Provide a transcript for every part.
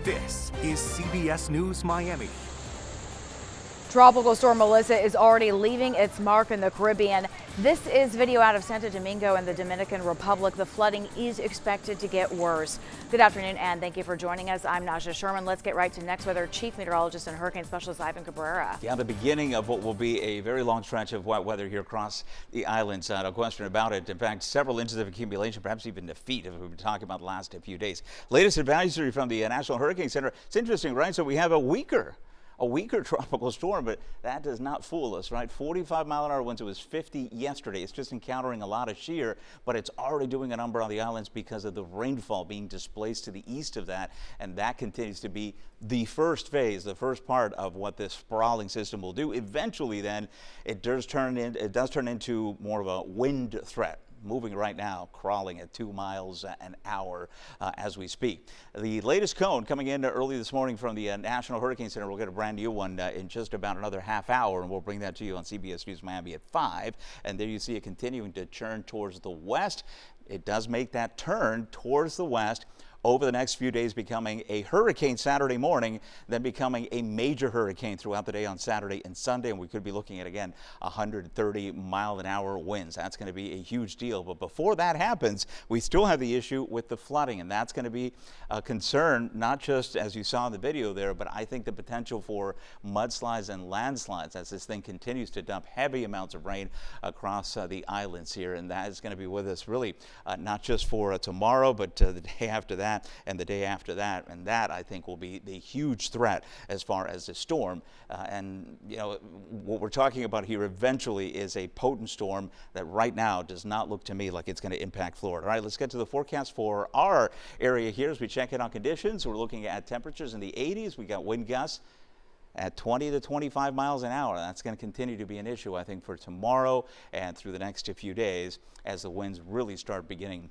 This is CBS News Miami. Tropical storm Melissa is already leaving its mark in the Caribbean. This is video out of Santo Domingo in the Dominican Republic. The flooding is expected to get worse. Good afternoon and thank you for joining us. I'm Naja Sherman. Let's get right to next weather. Chief Meteorologist and Hurricane Specialist Ivan Cabrera. Yeah, the beginning of what will be a very long stretch of wet weather here across the islands. No question about it. In fact, several inches of accumulation, perhaps even defeat, as we've been talking about the last few days. Latest advisory from the National Hurricane Center. It's interesting, right? So we have a weaker tropical storm, but that does not fool us, right? 45-mile-an-hour winds. It was 50 yesterday. It's just encountering a lot of shear, but it's already doing a number on the islands because of the rainfall being displaced to the east of that, and that continues to be the first phase, the first part of what this sprawling system will do. Eventually, then, it does turn into more of a wind threat. Moving right now, crawling at 2 miles an hour as we speak. The latest cone coming in early this morning from the National Hurricane Center. We'll get a brand new one in just about another half hour, and we'll bring that to you on CBS News Miami at 5. And there you see it continuing to churn towards the west. It does make that turn towards the west over the next few days, becoming a hurricane Saturday morning, then becoming a major hurricane throughout the day on Saturday and Sunday. And we could be looking at, again, 130-mile-an-hour winds. That's going to be a huge deal. But before that happens, we still have the issue with the flooding. And that's going to be a concern, not just as you saw in the video there, but I think the potential for mudslides and landslides as this thing continues to dump heavy amounts of rain across the islands here. And that is going to be with us really not just for tomorrow, but the day after that. And the day after that, and that I think will be the huge threat as far as the storm. And you know what we're talking about here eventually is a potent storm that right now does not look to me like it's going to impact Florida. All right, let's get to the forecast for our area here as we check in on conditions. We're looking at temperatures in the 80s. We got wind gusts at 20 to 25 miles an hour. That's going to continue to be an issue, I think, for tomorrow and through the next few days as the winds really start beginning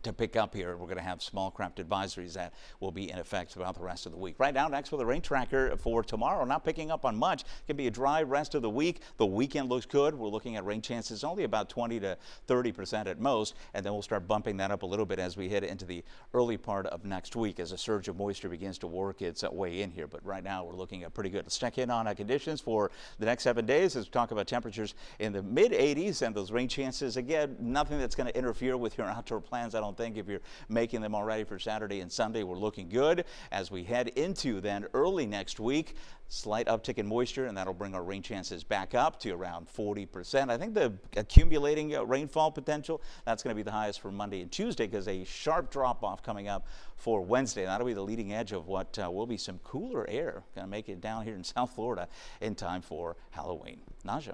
to pick up here. We're going to have small craft advisories that will be in effect throughout the rest of the week. Right now, next with a rain tracker for tomorrow, not picking up on much. It can be a dry rest of the week. The weekend looks good. We're looking at rain chances only about 20 to 30% at most, and then we'll start bumping that up a little bit as we head into the early part of next week as a surge of moisture begins to work its way in here. But right now, we're looking at pretty good. Let's check in on conditions for the next 7 days as we talk about temperatures in the mid-80s and those rain chances. Again, nothing that's going to interfere with your outdoor plans, I don't think. If you're making them already for Saturday and Sunday, we're looking good as we head into then early next week. Slight uptick in moisture, and that'll bring our rain chances back up to around 40%. I think the accumulating rainfall potential, that's going to be the highest for Monday and Tuesday because a sharp drop-off coming up for Wednesday. That'll be the leading edge of what will be some cooler air. Going to make it down here in South Florida in time for Halloween. Naja.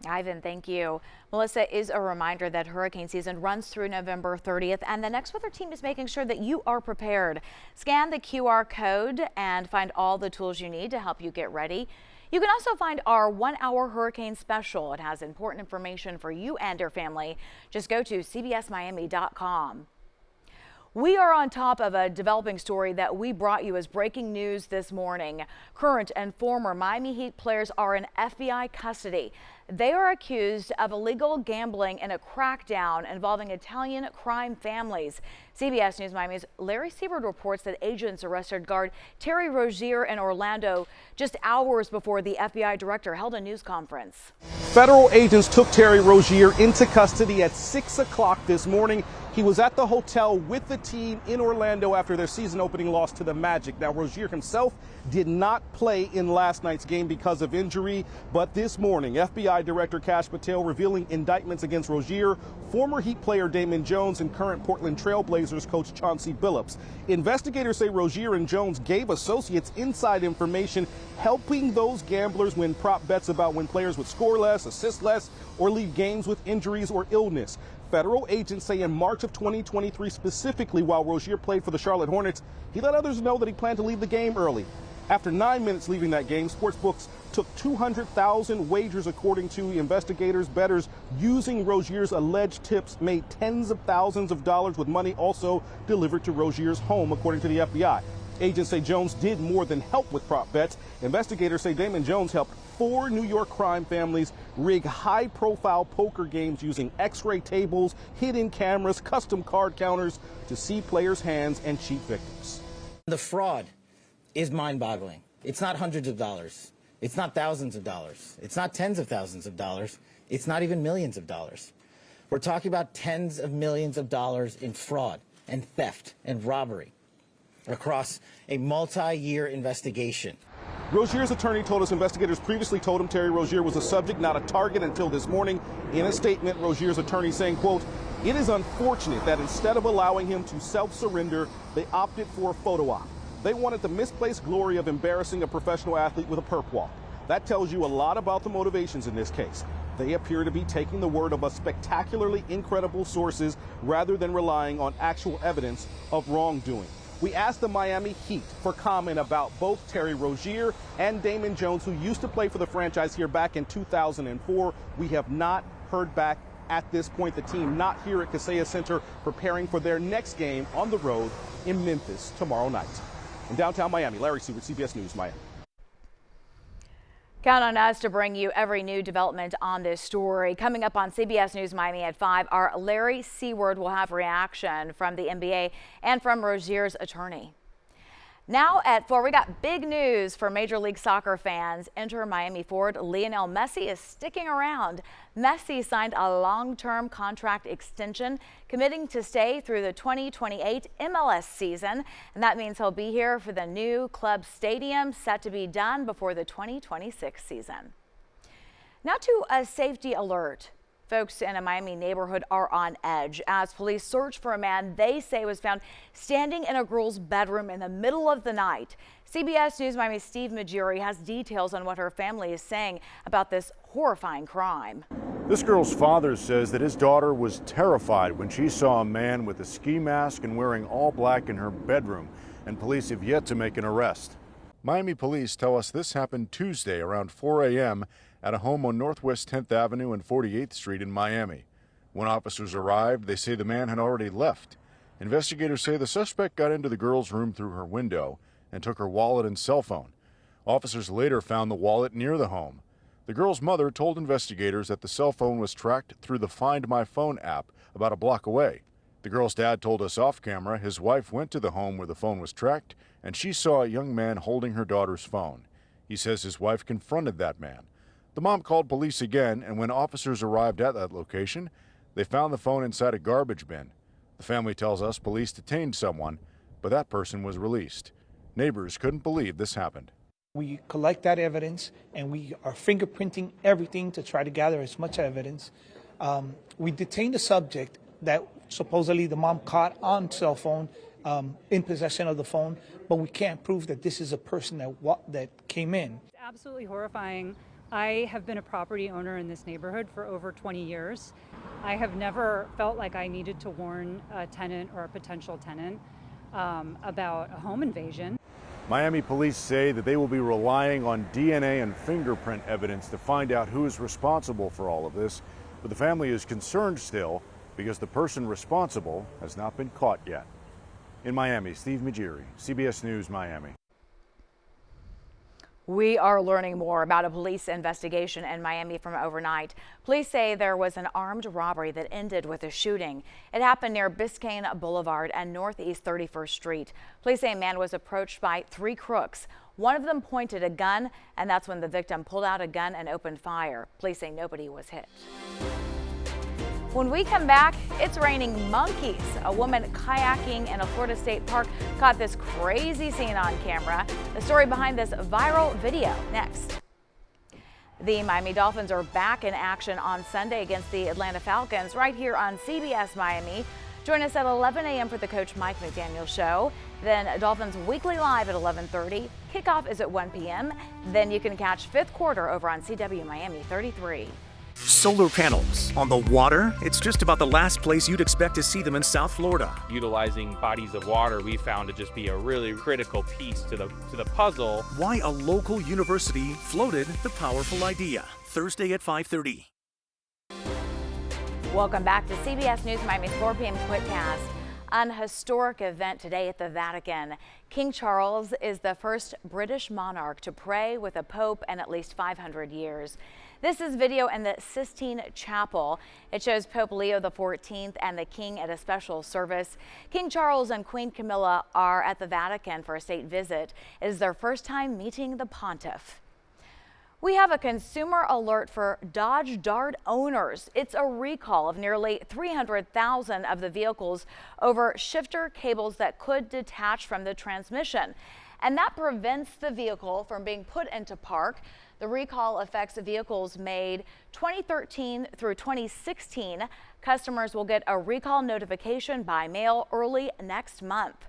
Ivan, thank you. Melissa, is a reminder that hurricane season runs through November 30th, and the Next Weather team is making sure that you are prepared. Scan the QR code and find all the tools you need to help you get ready. You can also find our 1-hour hurricane special. It has important information for you and your family. Just go to cbsmiami.com. We are on top of a developing story that we brought you as breaking news this morning. Current and former Miami Heat players are in FBI custody. They are accused of illegal gambling in a crackdown involving Italian crime families. CBS News Miami's Larry Siebert reports that agents arrested guard Terry Rozier in Orlando just hours before the FBI director held a news conference. Federal agents took Terry Rozier into custody at 6 o'clock this morning. He was at the hotel with the team in Orlando after their season-opening loss to the Magic. Now, Rozier himself did not play in last night's game because of injury, but this morning, FBI Director Kash Patel revealing indictments against Rozier, former Heat player Damon Jones, and current Portland Trail Blazers coach Chauncey Billups. Investigators say Rozier and Jones gave associates inside information helping those gamblers win prop bets about when players would score less, assist less, or leave games with injuries or illness. Federal agents say in March of 2023 specifically, while Rozier played for the Charlotte Hornets, he let others know that he planned to leave the game early. After 9 minutes leaving that game, sportsbooks took 200,000 wagers, according to investigators. Bettors using Rozier's alleged tips made tens of thousands of dollars with money also delivered to Rozier's home, according to the FBI. Agents say Jones did more than help with prop bets. Investigators say Damon Jones helped 4 New York crime families rig high-profile poker games using X-ray tables, hidden cameras, custom card counters to see players' hands and cheat victims. The fraud is mind-boggling. It's not hundreds of dollars. It's not thousands of dollars. It's not tens of thousands of dollars. It's not even millions of dollars. We're talking about tens of millions of dollars in fraud and theft and robbery across a multi-year investigation. Rozier's attorney told us investigators previously told him Terry Rozier was a subject, not a target, until this morning. In a statement, Rozier's attorney saying, quote, "It is unfortunate that instead of allowing him to self-surrender, they opted for a photo op. They wanted the misplaced glory of embarrassing a professional athlete with a perp walk. That tells you a lot about the motivations in this case. They appear to be taking the word of a spectacularly incredible sources rather than relying on actual evidence of wrongdoing." We asked the Miami Heat for comment about both Terry Rozier and Damon Jones, who used to play for the franchise here back in 2004. We have not heard back at this point. The team not here at Kaseya Center, preparing for their next game on the road in Memphis tomorrow night. In downtown Miami, Larry Seward, CBS News, Miami. Count on us to bring you every new development on this story. Coming up on CBS News Miami at 5, our Larry Seward will have reaction from the NBA and from Rozier's attorney. Now at 4, we got big news for Major League Soccer fans. Enter Miami forward Lionel Messi is sticking around. Messi signed a long-term contract extension, committing to stay through the 2028 MLS season. And that means he'll be here for the new club stadium set to be done before the 2026 season. Now to a safety alert. Folks in a Miami neighborhood are on edge as police search for a man they say was found standing in a girl's bedroom in the middle of the night. CBS News Miami's Steve Majuri has details on what her family is saying about this horrifying crime. This girl's father says that his daughter was terrified when she saw a man with a ski mask and wearing all black in her bedroom, and police have yet to make an arrest. Miami police tell us this happened Tuesday around 4 a.m. at a home on Northwest 10th Avenue and 48th Street in Miami. When officers arrived, they say the man had already left. Investigators say the suspect got into the girl's room through her window and took her wallet and cell phone. Officers later found the wallet near the home. The girl's mother told investigators that the cell phone was tracked through the Find My Phone app about a block away. The girl's dad told us off camera his wife went to the home where the phone was tracked and she saw a young man holding her daughter's phone. He says his wife confronted that man. The mom called police again, and when officers arrived at that location, they found the phone inside a garbage bin. The family tells us police detained someone, but that person was released. Neighbors couldn't believe this happened. We collect that evidence, and we are fingerprinting everything to try to gather as much evidence. We detained the subject that supposedly the mom caught on cell phone, in possession of the phone, but we can't prove that this is a person that came in. It's absolutely horrifying. I have been a property owner in this neighborhood for over 20 years. I have never felt like I needed to warn a tenant or a potential tenant about a home invasion. Miami police say that they will be relying on DNA and fingerprint evidence to find out who is responsible for all of this, but the family is concerned still because the person responsible has not been caught yet. In Miami, Steve Majiri, CBS News, Miami. We are learning more about a police investigation in Miami from overnight. Police say there was an armed robbery that ended with a shooting. It happened near Biscayne Boulevard and Northeast 31st Street. Police say a man was approached by 3 crooks. One of them pointed a gun, and that's when the victim pulled out a gun and opened fire. Police say nobody was hit. When we come back, it's raining monkeys. A woman kayaking in a Florida state park caught this crazy scene on camera. The story behind this viral video next. The Miami Dolphins are back in action on Sunday against the Atlanta Falcons right here on CBS Miami. Join us at 11 a.m. for the Coach Mike McDaniel Show. Then Dolphins Weekly Live at 11:30. Kickoff is at 1 p.m. Then you can catch fifth quarter over on CW Miami 33. Solar panels on the water? It's just about the last place you'd expect to see them in South Florida. Utilizing bodies of water we found to just be a really critical piece to the puzzle. Why a local university floated the powerful idea. Thursday at 5:30. Welcome back to CBS News Miami's 4 p.m. Quickcast. An historic event today at the Vatican. King Charles is the first British monarch to pray with a pope in at least 500 years. This is video in the Sistine Chapel. It shows Pope Leo XIV and the king at a special service. King Charles and Queen Camilla are at the Vatican for a state visit. It is their first time meeting the pontiff. We have a consumer alert for Dodge Dart owners. It's a recall of nearly 300,000 of the vehicles over shifter cables that could detach from the transmission. And that prevents the vehicle from being put into park. The recall affects vehicles made 2013 through 2016. Customers will get a recall notification by mail early next month.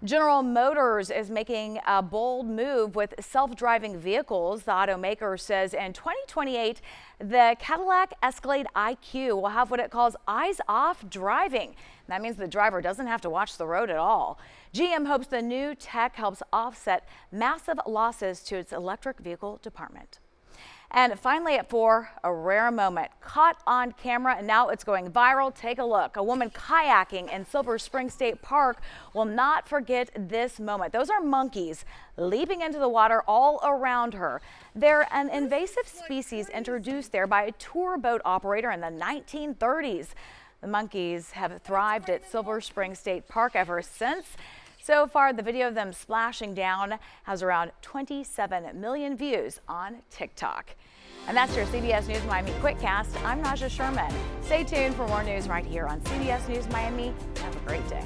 General Motors is making a bold move with self-driving vehicles. The automaker says in 2028, the Cadillac Escalade IQ will have what it calls eyes-off driving. That means the driver doesn't have to watch the road at all. GM hopes the new tech helps offset massive losses to its electric vehicle department. And finally at 4, a rare moment caught on camera, and now it's going viral. Take a look. A woman kayaking in Silver Spring State Park will not forget this moment. Those are monkeys leaping into the water all around her. They're an invasive species introduced there by a tour boat operator in the 1930s. The monkeys have thrived at Silver Spring State Park ever since. So far, the video of them splashing down has around 27 million views on TikTok. And that's your CBS News Miami Quickcast. I'm Naja Sherman. Stay tuned for more news right here on CBS News Miami. Have a great day.